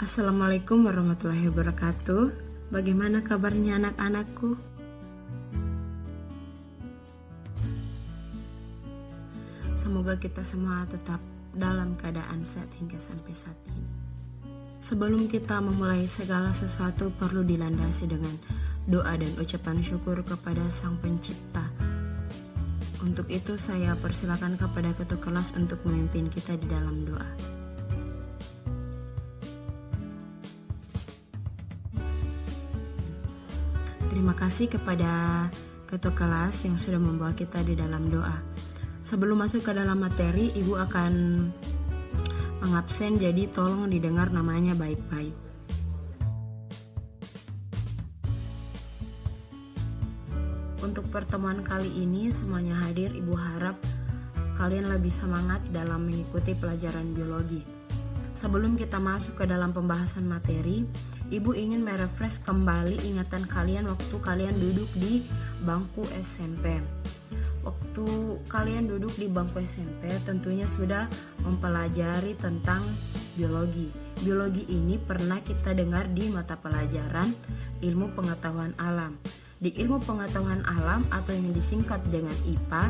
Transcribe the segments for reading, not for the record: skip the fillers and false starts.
Assalamualaikum warahmatullahi wabarakatuh. Bagaimana kabarnya anak-anakku? Semoga kita semua tetap dalam keadaan sehat hingga sampai saat ini. Sebelum kita memulai segala sesuatu perlu dilandasi dengan doa dan ucapan syukur kepada Sang Pencipta. Untuk itu saya persilakan kepada ketua kelas untuk memimpin kita di dalam doa. Terima kasih kepada ketua kelas yang sudah membawa kita di dalam doa. Sebelum masuk ke dalam materi, Ibu akan mengabsen, jadi tolong didengar namanya baik-baik. Untuk pertemuan kali ini semuanya hadir, Ibu harap kalian lebih semangat dalam mengikuti pelajaran biologi. Sebelum kita masuk ke dalam pembahasan materi, Ibu ingin merefresh kembali ingatan kalian waktu kalian duduk di bangku SMP. Waktu kalian duduk di bangku SMP tentunya sudah mempelajari tentang biologi. Biologi ini pernah kita dengar di mata pelajaran ilmu pengetahuan alam. Di ilmu pengetahuan alam atau yang disingkat dengan IPA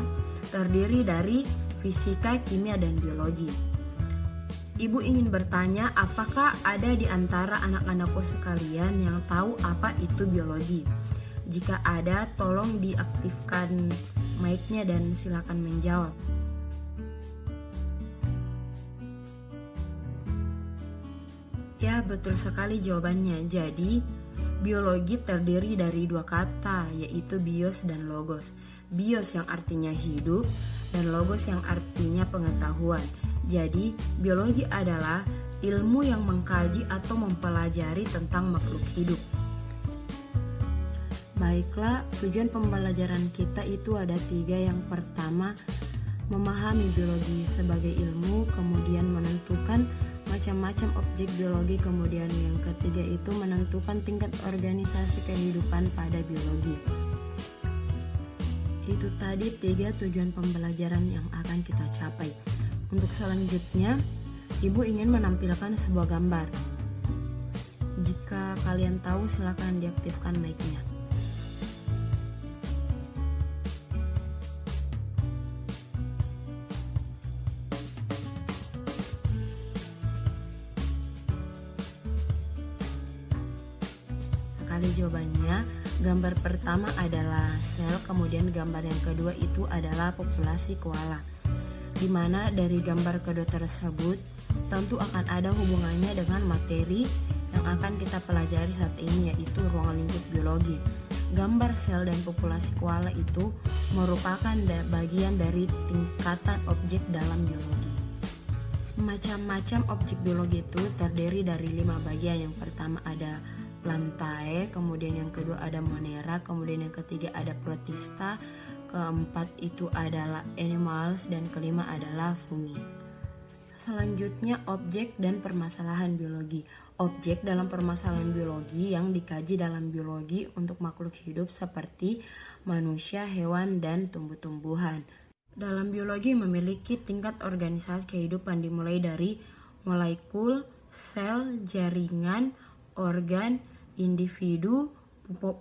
terdiri dari fisika, kimia, dan biologi. Ibu ingin bertanya, apakah ada di antara anak-anakku sekalian yang tahu apa itu biologi? Jika ada, tolong diaktifkan mic-nya dan silakan menjawab. Ya, betul sekali jawabannya. Jadi, biologi terdiri dari dua kata, yaitu bios dan logos. Bios yang artinya hidup dan logos yang artinya pengetahuan. Jadi, biologi adalah ilmu yang mengkaji atau mempelajari tentang makhluk hidup. Baiklah, tujuan pembelajaran kita itu ada 3. Yang pertama, memahami biologi sebagai ilmu, kemudian menentukan macam-macam objek biologi, kemudian yang ketiga itu menentukan tingkat organisasi kehidupan pada biologi. Itu tadi 3 tujuan pembelajaran yang akan kita capai. Untuk selanjutnya, Ibu ingin menampilkan sebuah gambar. Jika kalian tahu, silakan diaktifkan mic-nya. Sekali jawabannya, gambar pertama adalah sel, kemudian gambar yang kedua itu adalah populasi koala. Di mana dari gambar kedua tersebut tentu akan ada hubungannya dengan materi yang akan kita pelajari saat ini, yaitu ruang lingkup biologi. Gambar sel dan populasi koala itu merupakan bagian dari tingkatan objek dalam biologi. Macam-macam objek biologi itu terdiri dari 5 bagian. Yang pertama ada Plantae, kemudian yang kedua ada Monera, kemudian yang ketiga ada Protista, keempat itu adalah animals, dan kelima adalah fungi. Selanjutnya objek dan permasalahan biologi. Objek dalam permasalahan biologi yang dikaji dalam biologi untuk makhluk hidup seperti manusia, hewan, dan tumbuh-tumbuhan. Dalam biologi memiliki tingkat organisasi kehidupan dimulai dari molekul, sel, jaringan, organ, individu,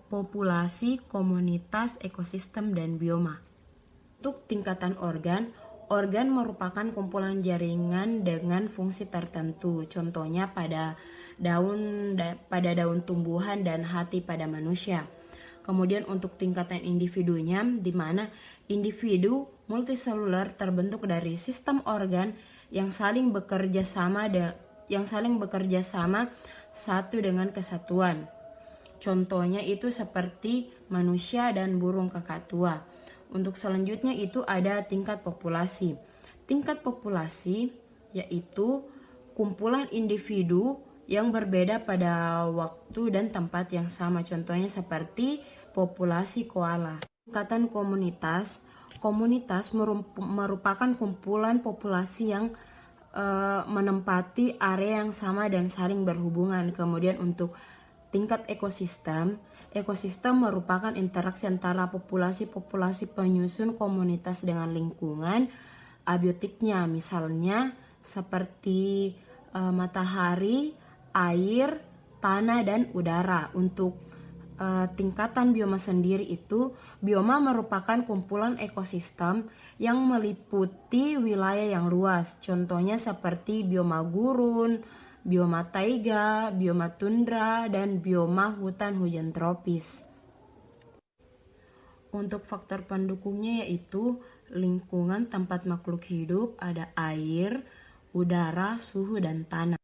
populasi, komunitas, ekosistem, dan bioma. Untuk tingkatan organ merupakan kumpulan jaringan dengan fungsi tertentu. Contohnya pada daun tumbuhan dan hati pada manusia. Kemudian untuk tingkatan individunya, di mana individu multiseluler terbentuk dari sistem organ yang saling bekerja sama satu dengan kesatuan. Contohnya itu seperti manusia dan burung kakatua. Untuk selanjutnya itu ada tingkat populasi. Tingkat populasi yaitu kumpulan individu yang berbeda pada waktu dan tempat yang sama. Contohnya seperti populasi koala. Tingkatan komunitas merupakan kumpulan populasi yang menempati area yang sama dan saling berhubungan. Kemudian untuk tingkat ekosistem merupakan interaksi antara populasi penyusun komunitas dengan lingkungan abiotiknya, misalnya seperti matahari, air, tanah, dan udara. Untuk tingkatan bioma sendiri itu, bioma merupakan kumpulan ekosistem yang meliputi wilayah yang luas. Contohnya seperti bioma gurun, bioma taiga, bioma tundra, dan bioma hutan hujan tropis. Untuk faktor pendukungnya yaitu lingkungan tempat makhluk hidup, ada air, udara, suhu, dan tanah.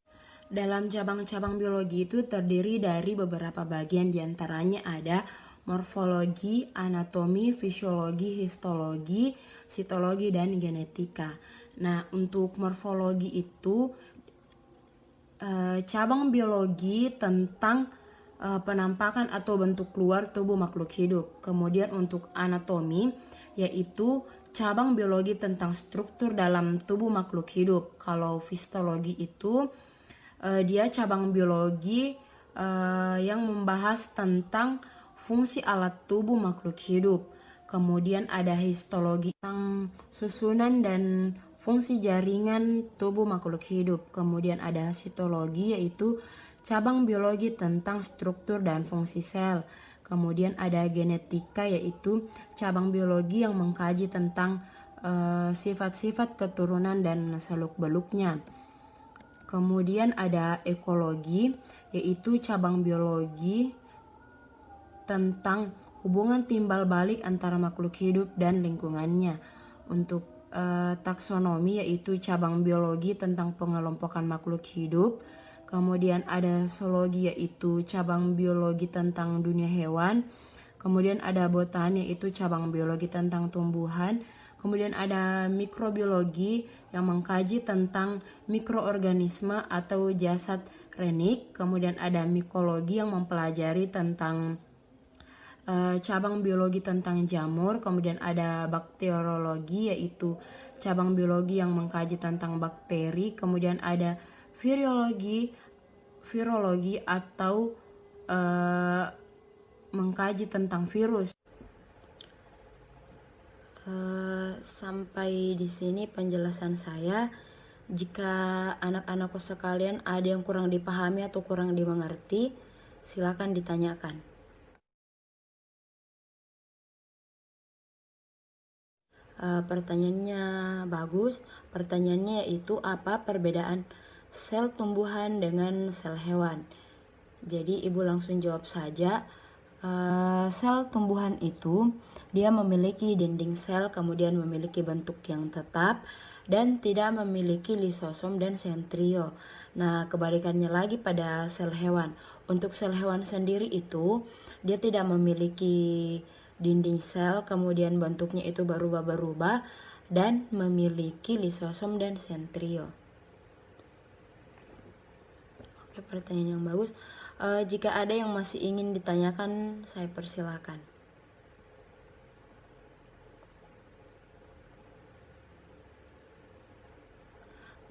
Dalam cabang-cabang biologi itu terdiri dari beberapa bagian, diantaranya ada morfologi, anatomi, fisiologi, histologi, sitologi, dan genetika. Nah, untuk morfologi itu cabang biologi tentang penampakan atau bentuk luar tubuh makhluk hidup. Kemudian untuk anatomi yaitu cabang biologi tentang struktur dalam tubuh makhluk hidup. Kalau fisiologi itu dia cabang biologi yang membahas tentang fungsi alat tubuh makhluk hidup. Kemudian ada histologi tentang susunan dan fungsi jaringan tubuh makhluk hidup. Kemudian ada sitologi yaitu cabang biologi tentang struktur dan fungsi sel. Kemudian ada genetika yaitu cabang biologi yang mengkaji tentang sifat-sifat keturunan dan seluk-beluknya. Kemudian ada ekologi, yaitu cabang biologi tentang hubungan timbal balik antara makhluk hidup dan lingkungannya. Untuk taksonomi, yaitu cabang biologi tentang pengelompokan makhluk hidup. Kemudian ada zoologi, yaitu cabang biologi tentang dunia hewan. Kemudian ada botani, yaitu cabang biologi tentang tumbuhan. Kemudian ada mikrobiologi yang mengkaji tentang mikroorganisme atau jasad renik. Kemudian ada mikologi yang mempelajari tentang cabang biologi tentang jamur. Kemudian ada bakteriologi yaitu cabang biologi yang mengkaji tentang bakteri. Kemudian ada virologi atau mengkaji tentang virus. Sampai di sini penjelasan saya. Jika anak-anakku sekalian ada yang kurang dipahami atau kurang dimengerti, silakan ditanyakan. Pertanyaannya bagus. Pertanyaannya yaitu apa perbedaan sel tumbuhan dengan sel hewan? Jadi ibu langsung jawab saja. Sel tumbuhan itu dia memiliki dinding sel, kemudian memiliki bentuk yang tetap dan tidak memiliki lisosom dan sentrio. Nah, kebalikannya lagi pada sel hewan. Untuk sel hewan sendiri itu dia tidak memiliki dinding sel, kemudian bentuknya itu berubah-ubah dan memiliki lisosom dan sentrio. Oke, pertanyaan yang bagus. Jika ada yang masih ingin ditanyakan, saya persilakan.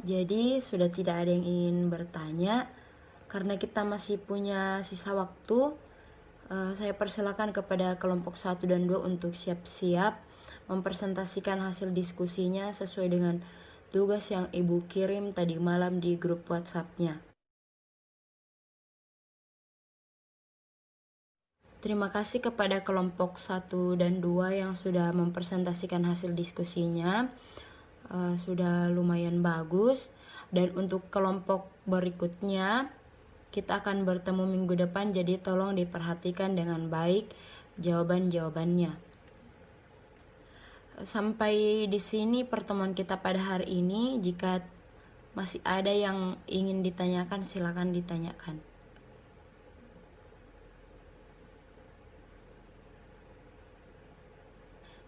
Jadi sudah tidak ada yang ingin bertanya. Karena kita masih punya sisa waktu, saya persilakan kepada kelompok 1 dan 2 untuk siap-siap mempresentasikan hasil diskusinya sesuai dengan tugas yang ibu kirim tadi malam di grup WhatsApp-nya. Terima kasih kepada kelompok 1 dan 2 yang sudah mempresentasikan hasil diskusinya. Sudah lumayan bagus. Dan untuk kelompok berikutnya, kita akan bertemu minggu depan, jadi tolong diperhatikan dengan baik jawaban-jawabannya. Sampai di sini pertemuan kita pada hari ini. Jika masih ada yang ingin ditanyakan, silakan ditanyakan.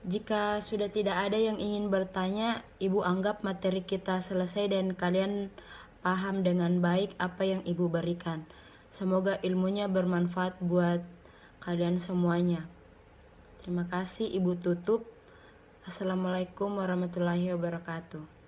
Jika sudah tidak ada yang ingin bertanya, ibu anggap materi kita selesai dan kalian paham dengan baik apa yang ibu berikan. Semoga ilmunya bermanfaat buat kalian semuanya. Terima kasih, ibu tutup. Assalamualaikum warahmatullahi wabarakatuh.